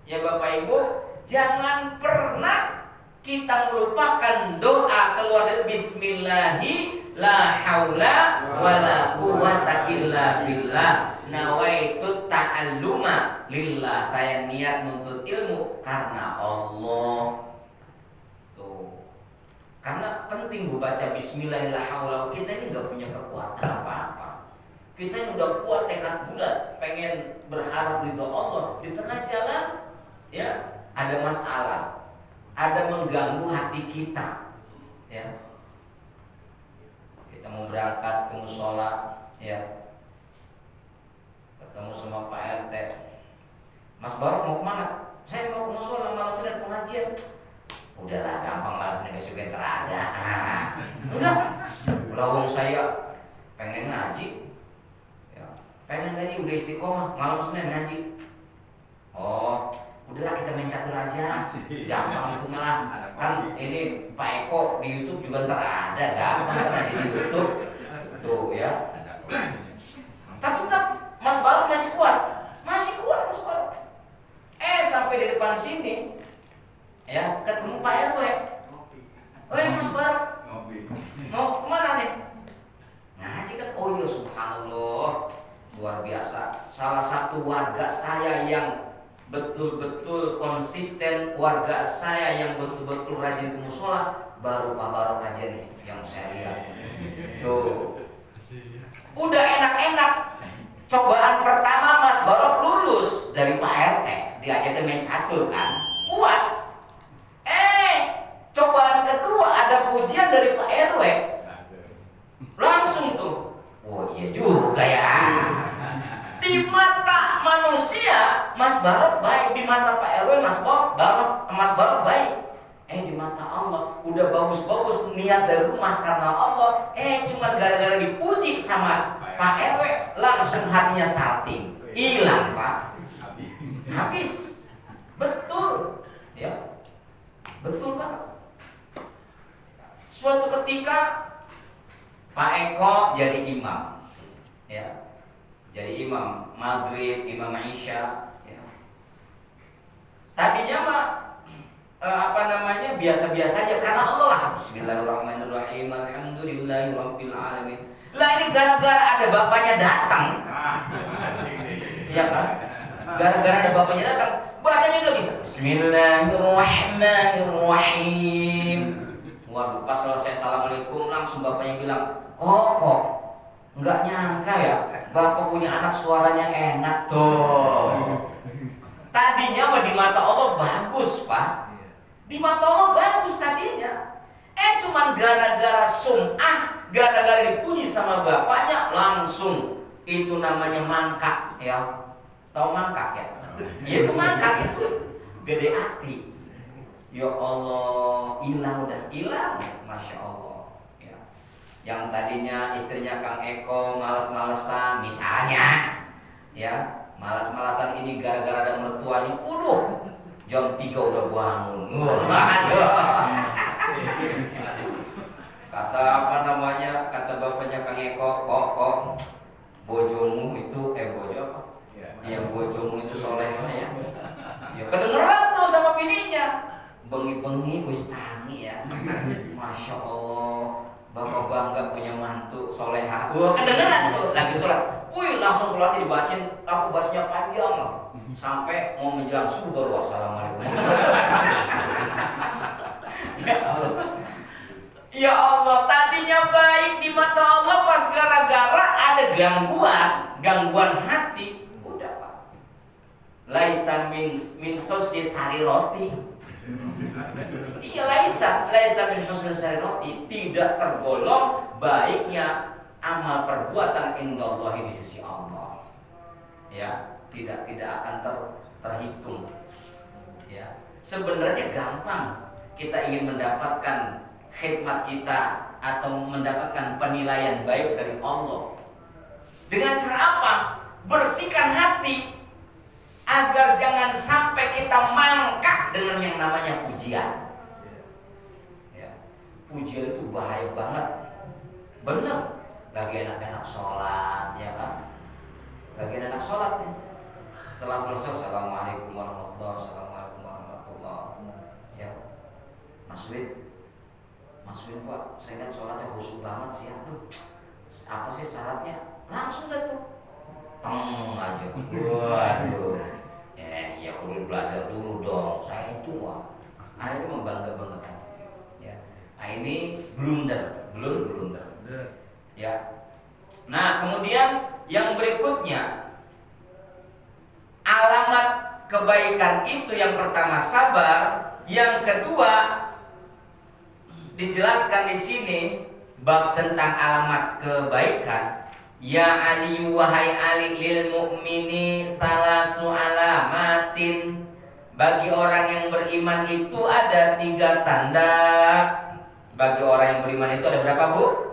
ya Bapak Ibu, jangan pernah kita melupakan doa keluar dari bismillahi la haula wala quwata illa billah nawaitu ta'alluma lillah, saya niat menuntut ilmu karena Allah. Tuh. Karena penting Bu baca bismillahi la haula. Kita ini enggak punya kekuatan apa-apa. Kita ini udah kuat tekad bulat pengen berharap ridho Allah, di tengah jalan ya ada masalah, ada mengganggu hati kita, ya. Kita mau berangkat ke musola, ya, ketemu sama Pak RT. Mas Barok mau kemana? Saya mau ke musola malam Senin pengajian. Udahlah, gampang, malam Senin besok yang terada. Enggak, lawang saya pengen ngaji, ya, pengen ngaji udah istiqomah, malam Senin ngaji. Oh, udahlah kita main catur aja, gampang itu malah. Kan ini Pak Eko di YouTube juga ntar ada, gampang kan aja di YouTube. Tuh ya. Tapi tetap Mas Barok masih kuat Mas Barok. Sampai di depan sini, ya, ketemu Pak RW. Woi Mas Barok, mau kemana nih? Ngaji kan. Oh iya, subhanallah, luar biasa. Salah satu warga saya yang betul-betul konsisten, warga saya yang betul-betul rajin ke musola, baru Pak Barok aja nih yang saya lihat. Tuh, udah enak-enak. Cobaan pertama Mas Barok lulus dari Pak RT, diajakin main catur kan, kuat. Cobaan kedua ada pujian dari Pak RW, langsung tuh, oh iya juga ya. Di mata manusia Mas Barok baik, di mata Pak RW Mas Barok baik. Di mata Allah udah bagus-bagus niat dari rumah karena Allah, cuma gara-gara dipuji sama Pak RW langsung hatinya salting, hilang Pak, habis. Betul, ya, betul banget. Suatu ketika Pak Eko jadi imam, ya. Jadi imam maghrib, imam isya, ya. Tadinya mah biasa-biasa aja karena Allah lah. Bismillahirrahmanirrahim. Alhamdulillahirabbil alamin. Lah ini gara-gara ada bapaknya datang. Iya kan? Gara-gara ada bapaknya datang, bacanya lagi Bismillahirrahmanirrahim. Waduh, pas selesai assalamualaikum langsung bapaknya bilang, kok nggak nyangka ya bapak punya anak suaranya enak tuh. Tadinya mah di mata Allah bagus, Pak. Di mata Allah bagus tadinya. Cuman gara-gara sum'ah, gara-gara dipuji sama bapaknya langsung itu namanya mangkak ya. Tahu mangkak ya? Ya itu mangkak itu gede hati. Ya Allah, hilang udah hilang, masya Allah. Ya. Yang tadinya istrinya Kang Eko malas-malesan, misalnya, ya malas-malasan ini gara-gara ada mertuanya. Jam 3 udah bangun. Kata bapaknya Kang Eko, kok bojomu itu bojo apa? Yang bojomu itu solehah ya. Ya kedengeran tuh sama bininya. Bengi-bengi wis tangi ya. Masya Allah, bapak bangga punya mantu solehah. Kedengeran tuh lagi sholat. Langsung sholatnya dibacain. Aku bacanya panjang loh. Sampai mau menjelang subuh baru wassalamualaikum. Ya Allah, tadinya baik di mata Allah, pas gara-gara ada gangguan hati, udah Pak. Laisa min husni sariroti. Iya, laisa min husni sariroti, tidak tergolong baiknya amal perbuatan indallahi di sisi Allah. Ya, tidak akan terhitung. Ya, sebenarnya gampang kita ingin mendapatkan khidmat kita atau mendapatkan penilaian baik dari Allah. Dengan cara apa? Bersihkan hati agar jangan sampai kita mangkak dengan yang namanya pujian. Ya. Pujian itu bahaya banget. Bener. Lagi enak-enak sholat, ya kan? Lagi enak sholat nih. Setelah selesai, assalamualaikum warahmatullahi wabarakatuh. Ya, Mas Wid, kok saya lihat sholatnya khusyuk banget sih. Aduh, apa sih syaratnya? Langsung dah tuh teng aja. Waduh, ya udah belajar dulu dong. Saya itu akhirnya membangga-banggakan. Ya, nah ini blunder. Ya, nah kemudian yang berikutnya, alamat kebaikan itu yang pertama sabar, yang kedua dijelaskan di sini bab tentang alamat kebaikan. Ya Ali, wahai Ali, lil mu'mini salasu alamatin. Bagi orang yang beriman itu ada 3 tanda. Bagi orang yang beriman itu ada berapa, Bu?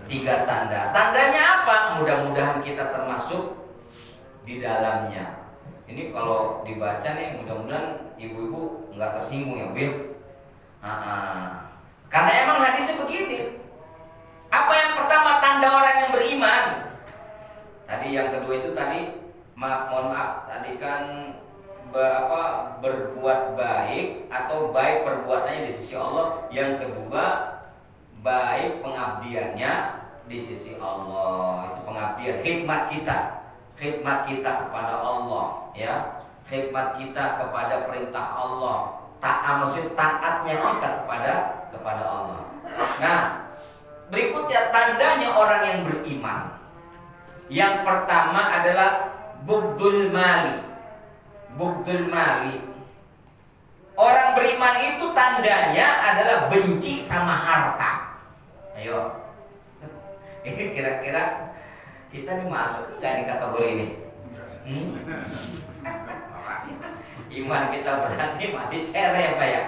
3 tanda. Tandanya apa? Mudah-mudahan kita termasuk di dalamnya. Ini kalau dibaca nih, mudah-mudahan ibu-ibu nggak tersinggung ya, Bu ya. Karena emang hadisnya begini. Apa yang pertama tanda orang yang beriman? Tadi yang kedua itu mohon maaf, tadi kan berbuat baik atau baik perbuatannya di sisi Allah. Yang kedua baik pengabdiannya di sisi Allah. Itu pengabdian, khidmat kita kepada Allah, ya. Khidmat kita kepada perintah Allah. Maksud taatnya kita kepada Allah. Nah, berikutnya tandanya orang yang beriman. Yang pertama adalah bughdul mali. Orang beriman itu tandanya adalah benci sama harta. Ayo. Ini kira-kira kita nih masuk enggak di kategori ini? Iman kita berarti masih cereh, Pak ya.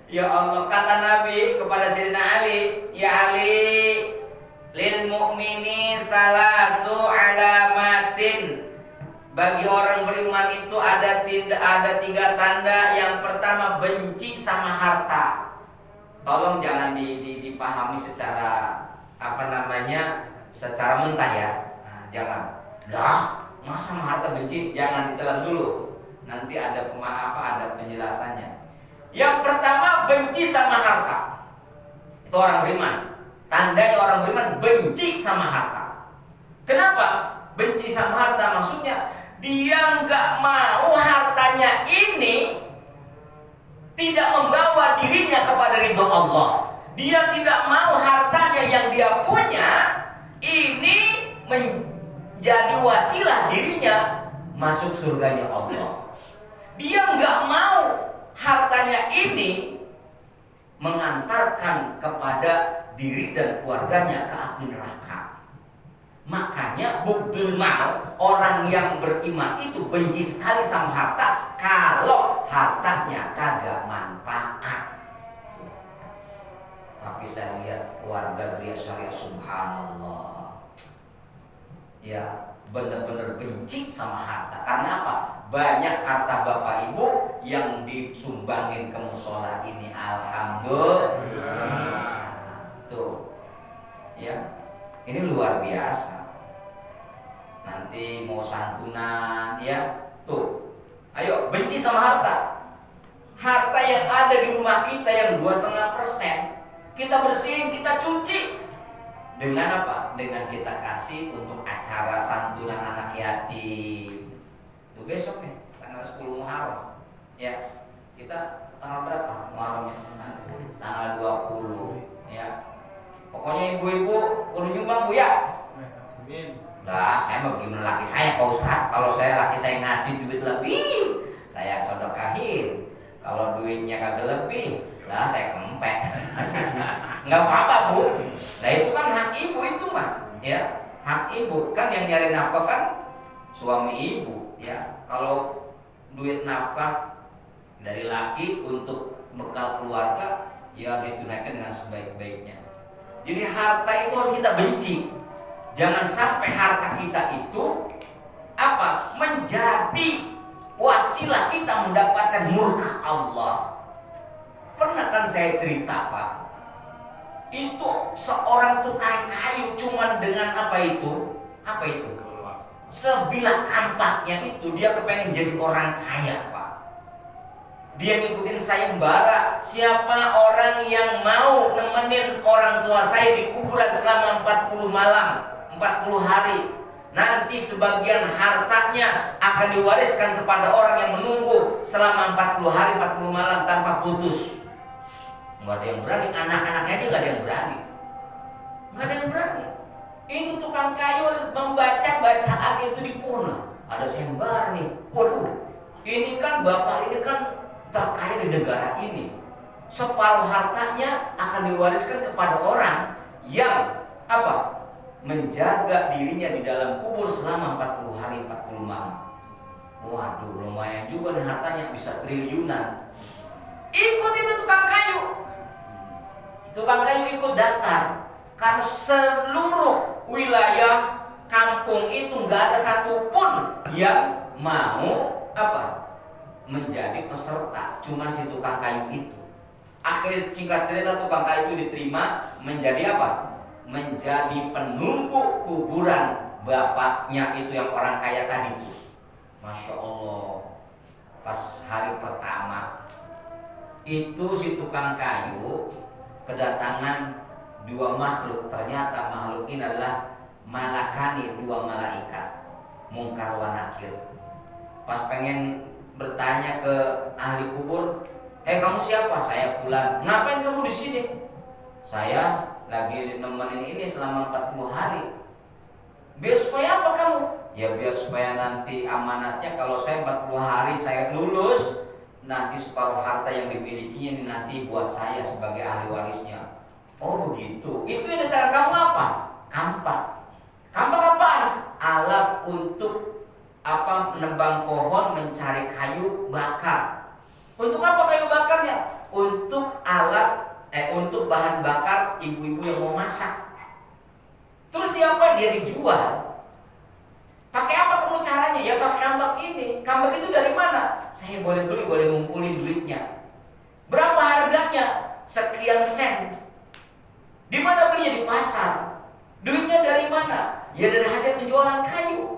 Ya Allah, kata Nabi kepada Sayyidina Ali, ya Ali, lil mu'mini salasu alamatin. Bagi orang beriman itu ada 3 tanda. Yang pertama benci sama harta. Tolong jangan dipahami secara secara mentah ya. Nah, jangan. Masa sama harta benci? Jangan ditelan dulu. Nanti ada ada penjelasannya. Yang pertama, benci sama harta. Itu orang beriman. Tandanya orang beriman benci sama harta. Kenapa? Benci sama harta maksudnya dia nggak mau hartanya ini tidak membawa dirinya kepada ridho Allah. Dia tidak mau hartanya yang dia punya ini menjadi wasilah dirinya masuk surganya Allah. Dia nggak mau hartanya ini mengantarkan kepada diri dan keluarganya ke api neraka. Makanya bughdul mal, orang yang beriman itu benci sekali sama harta kalau hartanya kagak manfaat. Tapi saya lihat warga Gria Syariah, subhanallah, ya benar-benar benci sama harta. Karena apa? Banyak harta bapak ibu yang disumbangin ke musola ini, alhamdulillah. Tuh, ya, ini luar biasa. Nanti mau santunan, ya, tuh, ayo benci sama harta. Harta yang ada di rumah kita yang 2,5%, kita bersihin, kita cuci. Dengan apa? Dengan kita kasih untuk acara santunan anak yatim. Itu besok nih, tanggal 10 Muharram. Ya, kita tanggal berapa? Muharram tanggal 20. Ya. Pokoknya ibu-ibu kudu nyumbang, Bu, ya. Amin. Lah, saya mau bagaimana laki saya, Pak Ustadz? Kalau saya laki saya ngasih duit lebih, saya sedekahin. Kalau duitnya kagak lebih, lah saya kempet. Nggak apa-apa, Bu. Nah itu kan hak ibu itu mah, ya, hak ibu kan yang nyari nafkah kan suami ibu, ya. Kalau duit nafkah dari laki untuk bekal keluarga, ya harus ditunaikan dengan sebaik-baiknya. Jadi harta itu harus kita benci. Jangan sampai harta kita itu apa? Menjadi wasilah kita mendapatkan murka Allah. Pernah kan saya cerita, Pak, itu seorang tukang kayu cuman dengan apa itu? Apa itu? Sebilah kampaknya itu dia kepengen jadi orang kaya, Pak. Dia ngikutin sayembara, siapa orang yang mau nemenin orang tua saya di kuburan selama 40 malam, 40 hari. Nanti sebagian hartanya akan diwariskan kepada orang yang menunggu selama 40 hari, 40 malam tanpa putus. Nggak ada yang berani, anak-anaknya aja nggak ada yang berani. Nggak ada yang berani. Itu tukang kayu membaca bacaan itu di pohon lah. Ada sayembara nih. Waduh, ini kan bapak ini kan terkaya di negara ini. Separuh hartanya akan diwariskan kepada orang yang apa? Menjaga dirinya di dalam kubur selama 40 hari 40 malam. Waduh, lumayan juga nih hartanya, bisa triliunan. Ikut itu tukang kayu. Tukang kayu ikut daftar. Karena seluruh wilayah kampung itu nggak ada satupun yang mau apa? Menjadi peserta. Cuma si tukang kayu itu. Akhirnya singkat cerita tukang kayu itu diterima menjadi apa? Menjadi penunggu kuburan bapaknya itu yang orang kaya tadi itu. Masya Allah. Pas hari pertama itu si tukang kayu kedatangan dua makhluk. Ternyata makhluk ini adalah malakani, dua malaikat, Mungkar wa Nakir. Pas pengen bertanya ke ahli kubur, "Hei, kamu siapa?" "Saya Fulan." "Ngapain kamu di sini?" "Saya lagi nemenin ini selama 40 hari." "Biar supaya apa kamu?" "Ya biar supaya nanti amanatnya kalau saya 40 hari saya lulus, nanti separuh harta yang dimilikinya ini nanti buat saya sebagai ahli warisnya." "Oh begitu. Itu yang di tangan kamu apa?" "Kampak." "Kampak apaan?" "Alat untuk apa? Menebang pohon, mencari kayu bakar." "Untuk apa kayu bakarnya?" "Untuk untuk bahan bakar ibu-ibu yang mau masak." "Terus diapain?" "Dia dijual." "Pakai apa kamu caranya?" "Ya pakai kampak ini." "Kampak itu dari mana?" "Saya boleh beli, boleh ngumpulin duitnya." "Berapa harganya?" "Sekian sen." "Di mana belinya?" "Di pasar." "Duitnya dari mana?" "Ya dari hasil penjualan kayu."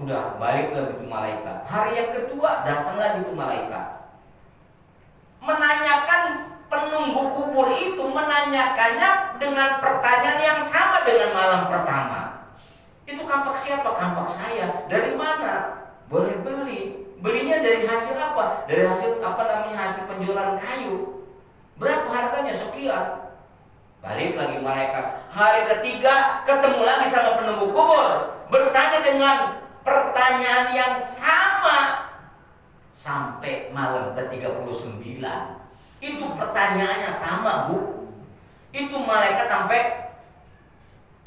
Udah balik lagi tuh malaikat. Hari yang kedua datang lagi tuh malaikat. menanyakan penunggu kubur itu menanyakannya dengan pertanyaan yang sama dengan malam pertama. Itu kampak siapa? Kampak saya. Dari mana? Boleh beli. Belinya dari hasil apa? Dari hasil hasil penjualan kayu. Berapa harganya? Sekian. Balik lagi malaikat. Hari ketiga ketemu lagi sama penunggu kubur, bertanya dengan pertanyaan yang sama sampai malam ke-39. Itu pertanyaannya sama, Bu. Itu malaikat sampai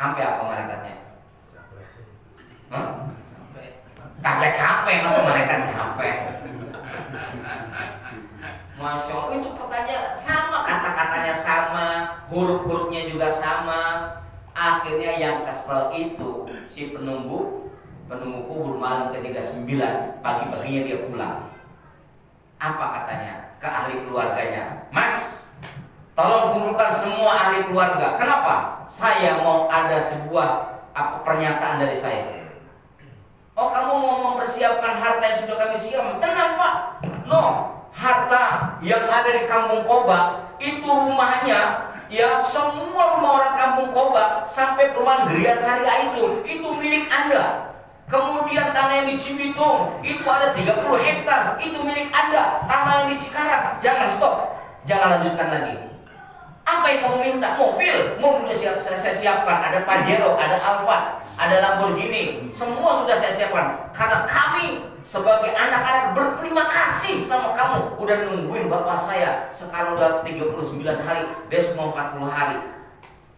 apa malaikatnya? Hah? Kagak capek, masa malaikat capek? Masya Allah, itu pertanyaan sama, kata-katanya sama, huruf-hurufnya juga sama. Akhirnya yang kesel itu si penunggu kubur malam ke-39, pagi-paginya dia pulang. Apa katanya ke ahli keluarganya? Mas, tolong kumpulkan semua ahli keluarga. Kenapa? Saya mau ada sebuah pernyataan dari saya. Oh, kamu mau mempersiapkan harta yang sudah kami siapkan? Tenang, Pak. No, harta yang ada di Kampung Kobak itu rumahnya, ya semua rumah orang Kampung Kobak sampai perumahan Geria Syariah itu milik Anda. Kemudian tanah yang di Cibitung itu ada 30 hektar, itu milik Anda. Tanah yang di Cikarang, jangan stop, jangan lanjutkan lagi. Apa yang kamu minta? Mobil saya siapkan. Ada Pajero, ada Alfa, ada Lamborghini, semua sudah saya siapkan. Karena kami sebagai anak-anak berterima kasih sama kamu udah nungguin bapak saya. Sekarang udah 39 hari, besok mau 40 hari.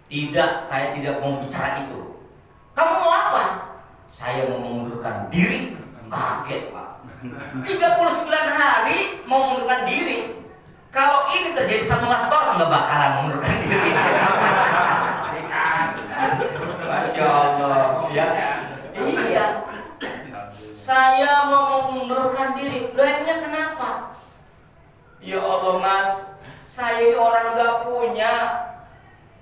Tidak, saya tidak mau bicara itu. Kamu mau apa? Saya mau mengundurkan diri. Kaget, Pak. 39 hari mau mengundurkan diri. Kalau ini terjadi sama Mas Tor, nggak bakalan mengundurkan diri. Masya Allah, ya. Iya. Saya mau mengundurkan diri. Loh, emangnya kenapa? Ya Allah, Mas, saya ini orang nggak punya.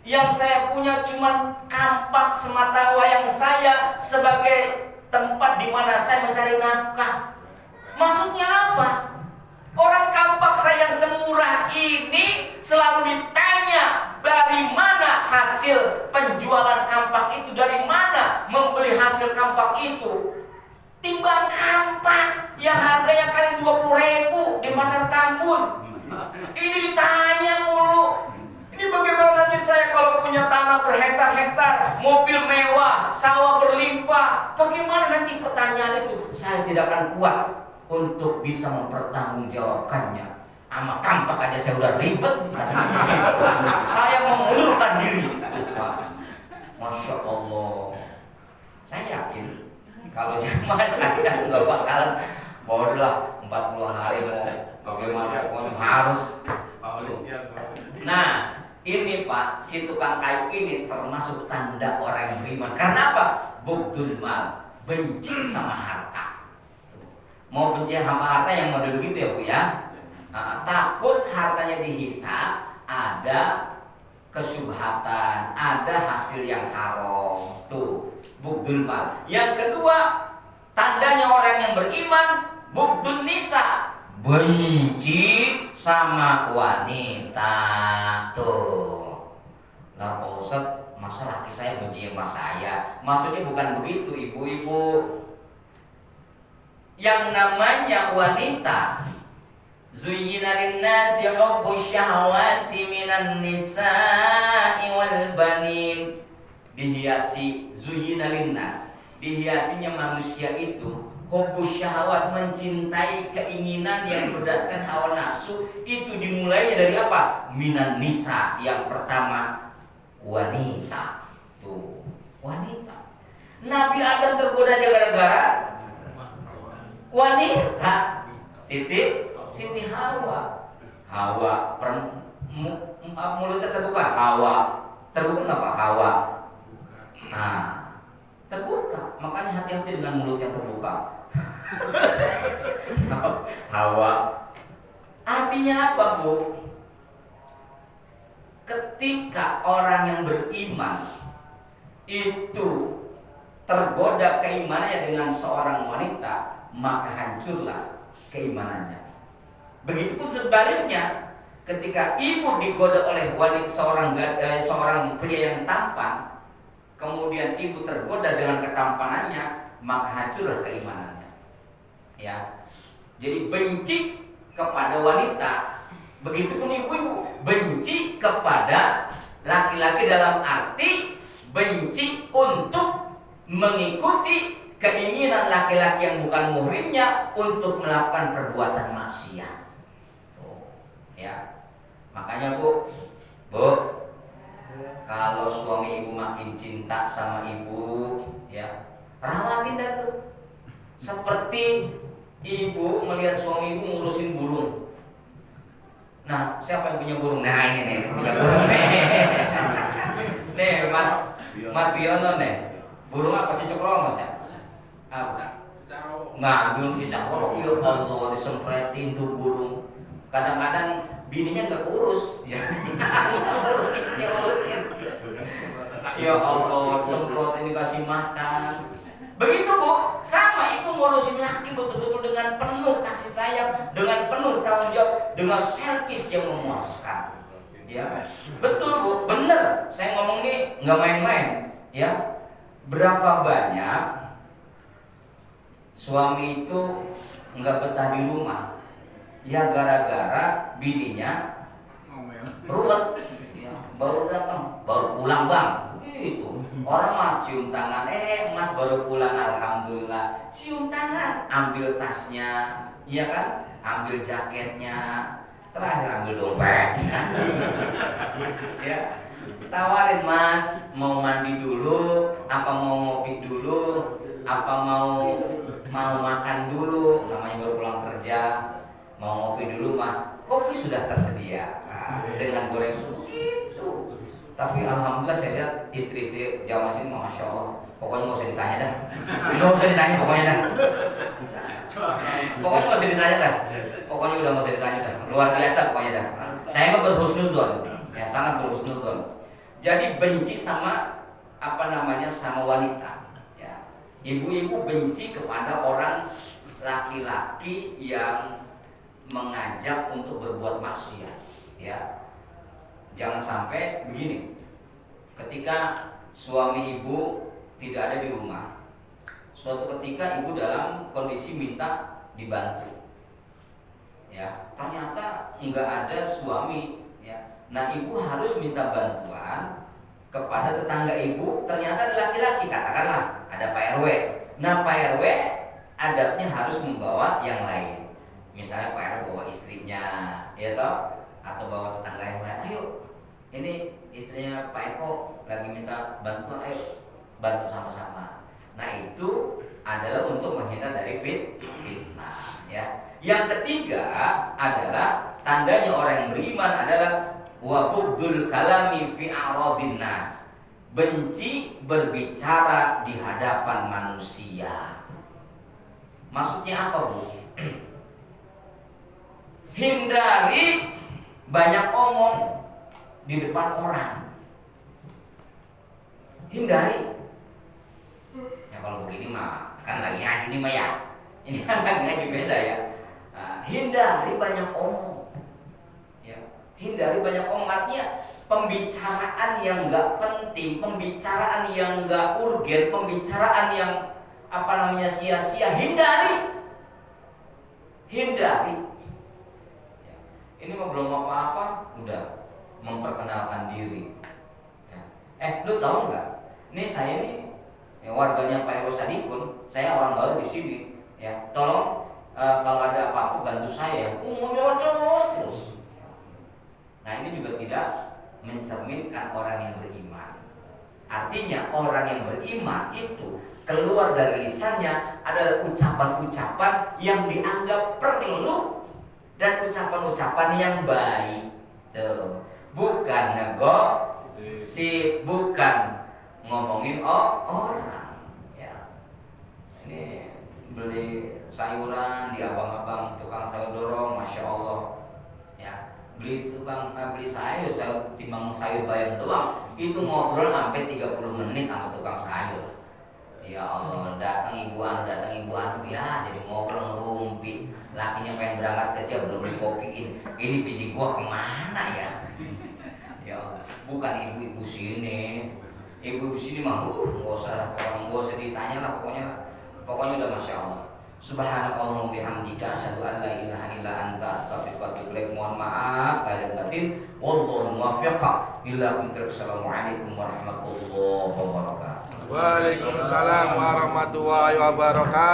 Yang saya punya cuma kampak semata wayang saya sebagai tempat di mana saya mencari nafkah. Maksudnya apa? Orang kampak saya yang semurah ini selalu ditanya dari mana hasil penjualan kampak itu, dari mana membeli hasil kampak itu. Timbang kampak yang harganya kali 20.000 di pasar Tambun. Ini ditanya mulu. Ini bagaimana nanti saya kalau punya tanah berhektar-hektar, mobil mewah, sawah berlimpah, bagaimana nanti pertanyaan itu? Saya tidak akan kuat untuk bisa mempertanggungjawabkannya. Sama kampak aja saya udah ribet. Saya mengundurkan diri, Pak. Masya Allah. Saya yakin kalau jamaah saya nggak bakalan bodohlah 40 hari mau bagaimana pun harus. Nah, ini Pak, si tukang kayu ini termasuk tanda orang yang beriman. Karena apa? Bugdul mal, benci sama harta. Mau benci sama harta yang model begitu ya Bu ya. Takut hartanya dihisap, ada kesubhatan, ada hasil yang haram. Tuh, bugdul mal. Yang kedua, tandanya orang yang beriman, bugdul nisa, benci sama wanita. Tuh. Lah Pak Ustadz, masa laki saya benci sama saya? Maksudnya bukan begitu ibu-ibu. Yang namanya wanita, zuyyina lin-nasi hubbu syahawati minan nisa'i wal banin. Dihiasi, zuyyina lin-nas, dihiasinya manusia itu hubbu syahawat, mencintai keinginan yang berdasarkan hawa nafsu. Itu dimulai dari apa? Minan nisa, yang pertama wanita. Tuh, wanita. Nabi Adam tergoda gara-gara wanita. Siti Hawa. Hawa mulutnya terbuka. Hawa terbuka nggak Pak? Hawa. Nah, terbuka. Makanya hati-hati dengan mulut yang terbuka. Hawa. Artinya apa Bu? Ketika orang yang beriman itu tergoda keimanannya dengan seorang wanita, maka hancurlah keimanannya. Begitupun sebaliknya, ketika ibu digoda oleh seorang pria yang tampan, kemudian ibu tergoda dengan ketampanannya, maka hancurlah keimanannya. Ya, jadi benci kepada wanita, begitupun ibu-ibu benci kepada laki-laki dalam arti benci untuk mengikuti keinginan laki-laki yang bukan muhrimnya untuk melakukan perbuatan maksiat. Tuh, ya. Makanya Bu, kalau suami ibu makin cinta sama ibu, ya, rawatin dah tuh. Seperti ibu melihat suami ibu ngurusin burung. Nah, siapa yang punya burung? Nah, ini nih, punya burung nih. Nih, Mas Biono nih. Burung apa, cicak roh Mas ya? Apa? Nah, burung cicak roh. Ya Allah, disempretin tuh burung. Kadang-kadang bininya gak kurus, ya. Burungnya urusin. Ya Allah, disemprotin, dikasih makan. Begitu Bu, sama ibu ngurusin laki betul-betul dengan penuh kasih sayang, dengan penuh tanggung jawab, dengan servis yang memuaskan. Ya, betul Bu, bener. Saya ngomong ini nggak main-main. Ya, berapa banyak suami itu nggak betah di rumah, ya gara-gara bininya ruwet. Ya, baru datang, baru pulang Bang. Itu orang mah cium tangan, Mas baru pulang, alhamdulillah. Cium tangan, ambil tasnya, iya kan? Ambil jaketnya, terakhir ambil dompetnya. Ya, tawarin Mas, mau mandi dulu, apa mau ngopi dulu, apa mau makan dulu, namanya baru pulang kerja, mau ngopi dulu mah, kopi sudah tersedia. Dengan goreng gitu. Tapi alhamdulillah saya lihat istri-istri zaman sini, masya Allah, pokoknya nggak usah ditanya dah, nggak usah ditanya pokoknya dah, pokoknya nggak usah ditanya dah, pokoknya udah nggak usah ditanya dah, luar biasa pokoknya dah. Saya mah berhusnudzon, ya sangat berhusnudzon. Jadi benci sama sama wanita, ya. Ibu-ibu benci kepada orang laki-laki yang mengajak untuk berbuat maksiat, ya. Jangan sampai begini, ketika suami ibu tidak ada di rumah, suatu ketika ibu dalam kondisi minta dibantu, ya ternyata nggak ada suami, ya. Nah ibu harus minta bantuan kepada tetangga ibu, ternyata ada laki-laki, katakanlah ada Pak RW. Nah Pak RW adabnya harus membawa yang lain, misalnya Pak RW bawa istrinya, ya toh, atau bawa tetangga yang lain. Ayo, ini istrinya Pak Eko lagi minta bantuan, ayo bantu sama-sama. Nah itu adalah untuk menghindar dari fitnah, ya. Yang ketiga adalah tandanya orang yang beriman adalah wa bughdul kalami fi a'radin nas, benci berbicara di hadapan manusia. Maksudnya apa Bu? Hindari banyak omong di depan orang. Hindari. Ya kalau begini mah kan lagi ngaji nih mah ya. Ini kan lagi ngaji beda ya. Nah, hindari banyak omong. Ya, hindari banyak omong artinya pembicaraan yang enggak penting, pembicaraan yang enggak urgen, pembicaraan yang sia-sia, hindari. Hindari. Ya. Ini mah belum apa-apa udah memperkenalkan diri, ya. Lu tahu nggak? Nih saya nih ya, warganya Pak Ero Sadikun, saya orang baru di sini, ya. Tolong kalau ada apa-apa bantu saya. Nyerocos terus. Nah ini juga tidak mencerminkan orang yang beriman. Artinya orang yang beriman itu keluar dari lisannya adalah ucapan-ucapan yang dianggap perlu dan ucapan-ucapan yang baik. Tuh. Bukan ngegosip, bukan ngomongin orang, ya. Ini beli sayuran di abang-abang tukang sayur dorong, masya Allah, ya. Beli sayur, saya timbang sayur bayam doang, itu ngobrol sampai 30 menit sama tukang sayur. Ya Allah, datang ibu anu, ya, jadi ngobrol ngerumpi. lakinya pengen berangkat kerja belum dikopiin, ini bini gua kemana ya? Ya, bukan ibu-ibu sini. Ibu-ibu sini mah nggak usah ditanya lah pokoknya udah masya Allah. Subhanakallahumma bihamdika asyhadu an la ilaha illa anta astaghfiruka wa atubu ilaik. Mohon maaf lahir batin. Wallahu muwaffiq ila aqwamit. Assalamualaikum warahmatullahi wabarakatuh. Waalaikumsalam warahmatullahi wabarakatuh.